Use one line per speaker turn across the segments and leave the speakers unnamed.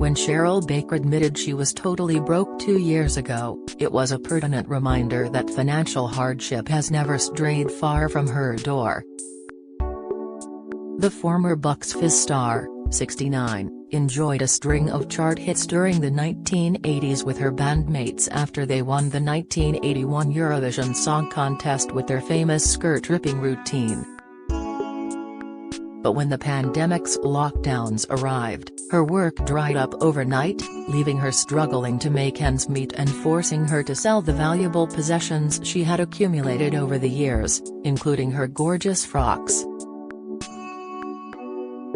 When Cheryl Baker admitted she was totally broke 2 years ago, it was a pertinent reminder that financial hardship has never strayed far from her door. The former Bucks Fizz star, 69, enjoyed a string of chart hits during the 1980s with her bandmates after they won the 1981 Eurovision Song Contest with their famous skirt-ripping routine. But when the pandemic's lockdowns arrived, her work dried up overnight, leaving her struggling to make ends meet and forcing her to sell the valuable possessions she had accumulated over the years, including her gorgeous frocks.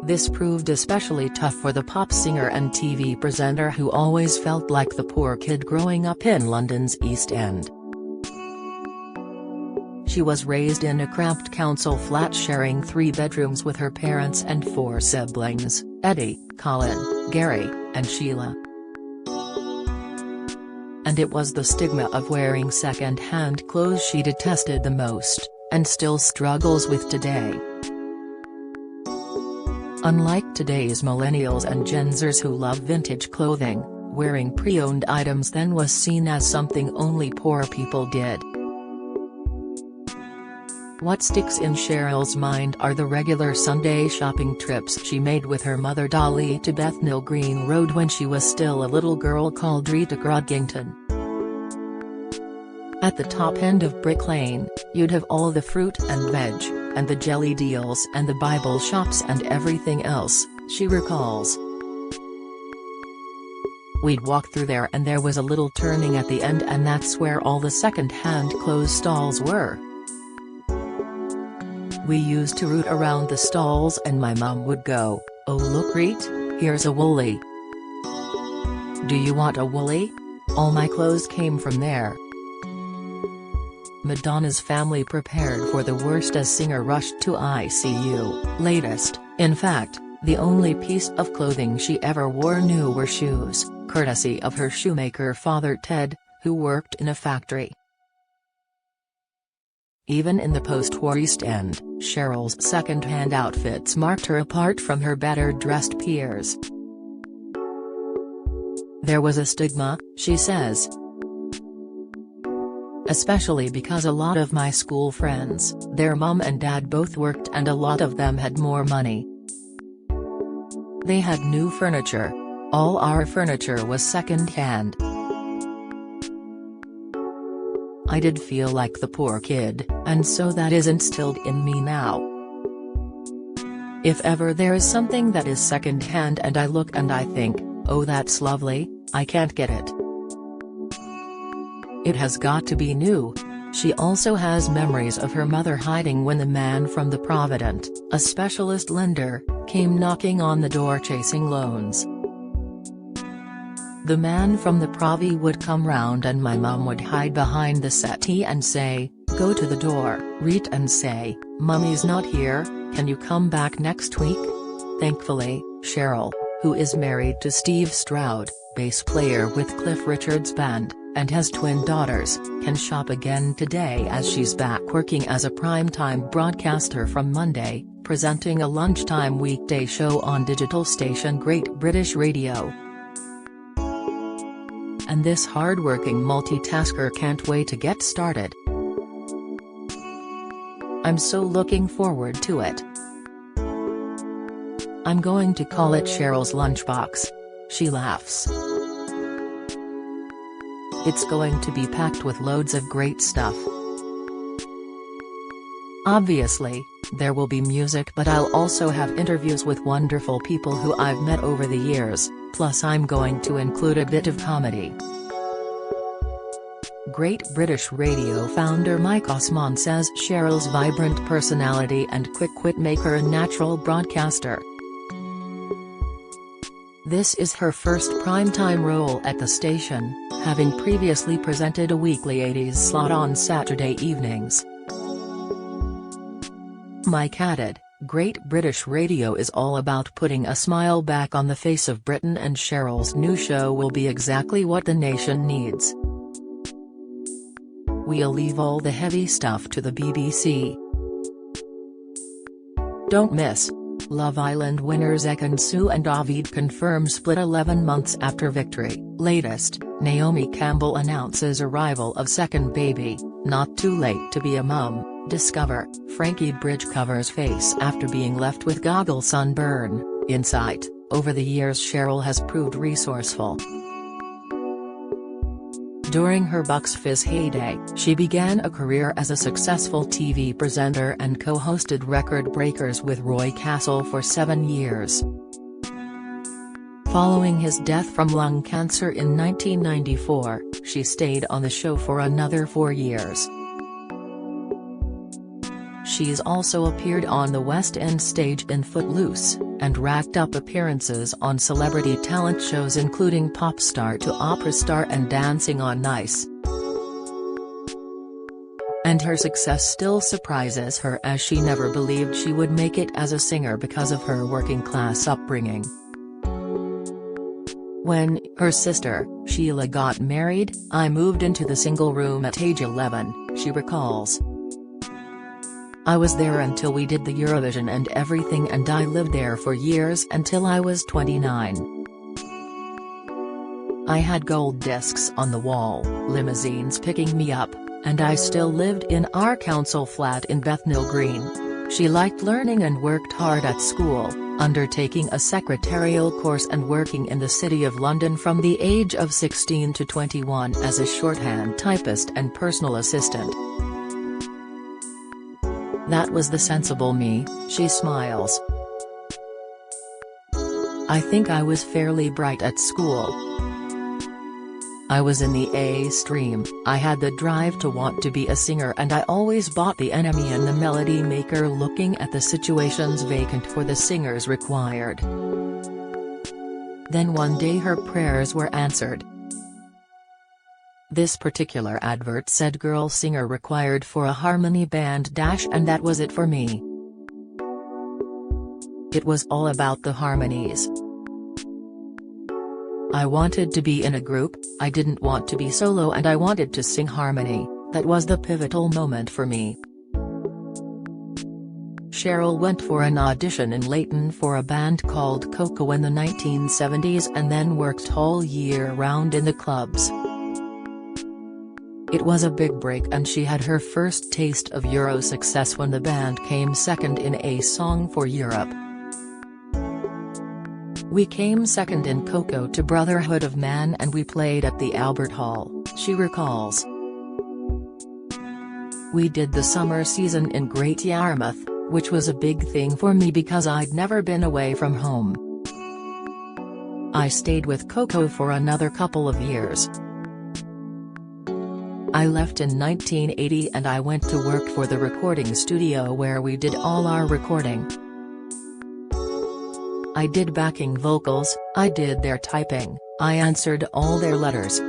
This proved especially tough for the pop singer and TV presenter who always felt like the poor kid growing up in London's East End. She was raised in a cramped council flat sharing 3 bedrooms with her parents and 4 siblings, Eddie, Colin, Gary, and Sheila. And it was the stigma of wearing second-hand clothes she detested the most, and still struggles with today. Unlike today's millennials and Gen Zers who love vintage clothing, wearing pre-owned items then was seen as something only poor people did. What sticks in Cheryl's mind are the regular Sunday shopping trips she made with her mother Dolly to Bethnal Green Road when she was still a little girl called Rita Grodgington. At the top end of Brick Lane, you'd have all the fruit and veg, and the jelly deals and the Bible shops and everything else, she recalls. We'd walk through there and there was a little turning at the end and that's where all the second-hand clothes stalls were. We used to root around the stalls and my mum would go, "Oh look Reet, here's a woolly. Do you want a woolly? All my clothes came from there." Madonna's family prepared for the worst as singer rushed to ICU. Latest, in fact, the only piece of clothing she ever wore new were shoes, courtesy of her shoemaker father Ted, who worked in a factory. Even in the post-war East End, Cheryl's second-hand outfits marked her apart from her better-dressed peers. There was a stigma, she says. Especially because a lot of my school friends, their mum and dad both worked and a lot of them had more money. They had new furniture. All our furniture was second-hand. I did feel like the poor kid, and so that is instilled in me now. If ever there is something that is second-hand and I look and I think, oh that's lovely, I can't get it. It has got to be new. She also has memories of her mother hiding when the man from the Provident, a specialist lender, came knocking on the door chasing loans. The man from the Provi would come round and my mum would hide behind the settee and say, "Go to the door, Reet, and say, Mummy's not here, can you come back next week?" Thankfully, Cheryl, who is married to Steve Stroud, bass player with Cliff Richard's band, and has twin daughters, can shop again today as she's back working as a primetime broadcaster from Monday, presenting a lunchtime weekday show on digital station Great British Radio. And this hard-working multitasker can't wait to get started. "I'm so looking forward to it. I'm going to call it Cheryl's Lunchbox," she laughs. "It's going to be packed with loads of great stuff. Obviously, there will be music but I'll also have interviews with wonderful people who I've met over the years, plus I'm going to include a bit of comedy." Great British Radio founder Mike Osmond says Cheryl's vibrant personality and quick wit make her a natural broadcaster. This is her first primetime role at the station, having previously presented a weekly 80s slot on Saturday evenings. Mike added, "Great British Radio is all about putting a smile back on the face of Britain and Cheryl's new show will be exactly what the nation needs. We'll leave all the heavy stuff to the BBC. Don't miss." Love Island winners Ekin-Su and Ovid confirm split 11 months after victory. Latest, Naomi Campbell announces arrival of second baby, not too late to be a mum. Discover, Frankie Bridge covers face after being left with goggle sunburn. Insight, over the years Cheryl has proved resourceful. During her Bucks Fizz heyday, she began a career as a successful TV presenter and co-hosted Record Breakers with Roy Castle for 7 years. Following his death from lung cancer in 1994, she stayed on the show for another 4 years. She's also appeared on the West End stage in Footloose, and racked up appearances on celebrity talent shows including Pop Star to Opera Star and Dancing on Ice. And her success still surprises her, as she never believed she would make it as a singer because of her working-class upbringing. When her sister, Sheila, got married, I moved into the single room at age 11, she recalls. I was there until we did the Eurovision and everything, and I lived there for years until I was 29. I had gold discs on the wall, limousines picking me up, and I still lived in our council flat in Bethnal Green. She liked learning and worked hard at school, undertaking a secretarial course and working in the City of London from the age of 16 to 21 as a shorthand typist and personal assistant. That was the sensible me, she smiles. I think I was fairly bright at school. I was in the A stream, I had the drive to want to be a singer, and I always bought The Enemy and The Melody Maker, looking at the situations vacant for the singers required. Then one day her prayers were answered. This particular advert said girl singer required for a harmony band and that was it for me. It was all about the harmonies. I wanted to be in a group, I didn't want to be solo, and I wanted to sing harmony. That was the pivotal moment for me. Cheryl went for an audition in Leighton for a band called Coco in the 1970s and then worked all year round in the clubs. It was a big break, and she had her first taste of Euro success when the band came second in A Song for Europe. We came second in Coco to Brotherhood of Man, and we played at the Albert Hall, she recalls. We did the summer season in Great Yarmouth, which was a big thing for me because I'd never been away from home. I stayed with Coco for another couple of years. I left in 1980 and I went to work for the recording studio where we did all our recording. I did backing vocals, I did their typing, I answered all their letters.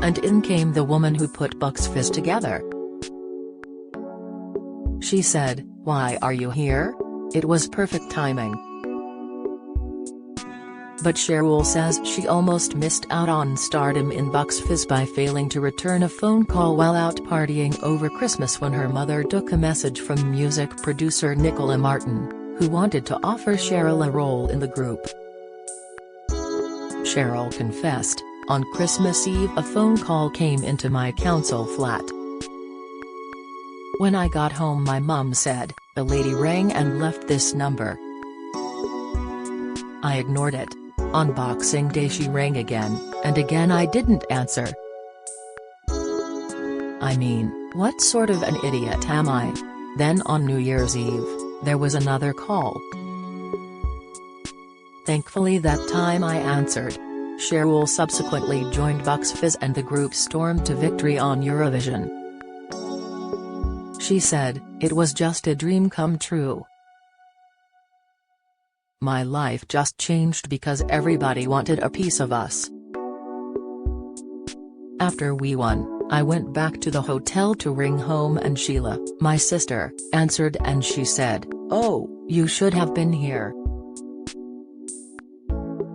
And in came the woman who put Bucks Fizz together. She said, "Why are you here?" It was perfect timing. But Cheryl says she almost missed out on stardom in Bucks Fizz by failing to return a phone call while out partying over Christmas when her mother took a message from music producer Nicola Martin, who wanted to offer Cheryl a role in the group. Cheryl confessed, "On Christmas Eve a phone call came into my council flat. When I got home my mum said, 'A lady rang and left this number.' I ignored it. On Boxing Day she rang again, and again I didn't answer. I mean, what sort of an idiot am I? Then on New Year's Eve, there was another call. Thankfully that time I answered." Cheryl subsequently joined Bucks Fizz and the group stormed to victory on Eurovision. She said, "It was just a dream come true. My life just changed because everybody wanted a piece of us. After we won, I went back to the hotel to ring home and Sheila, my sister, answered and she said, 'Oh, you should have been here.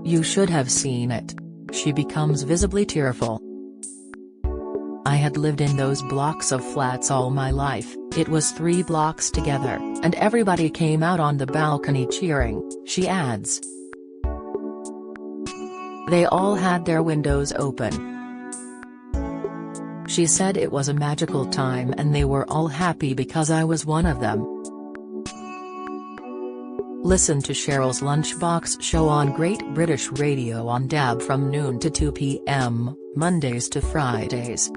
You should have seen it.'" She becomes visibly tearful. "I had lived in those blocks of flats all my life, It was 3 blocks together, and everybody came out on the balcony cheering," she adds. They all had their windows open. She said it was a magical time and they were all happy because I was one of them. Listen to Cheryl's Lunchbox show on Great British Radio on DAB from noon to 2 p.m, Mondays to Fridays.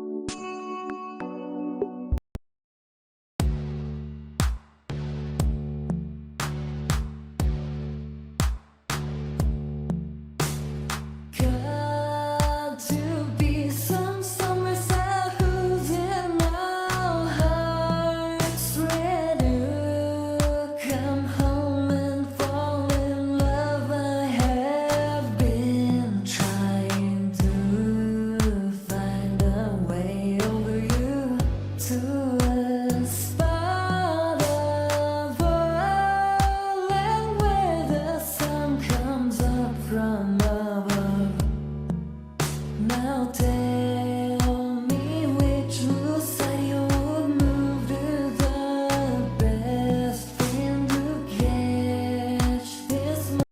To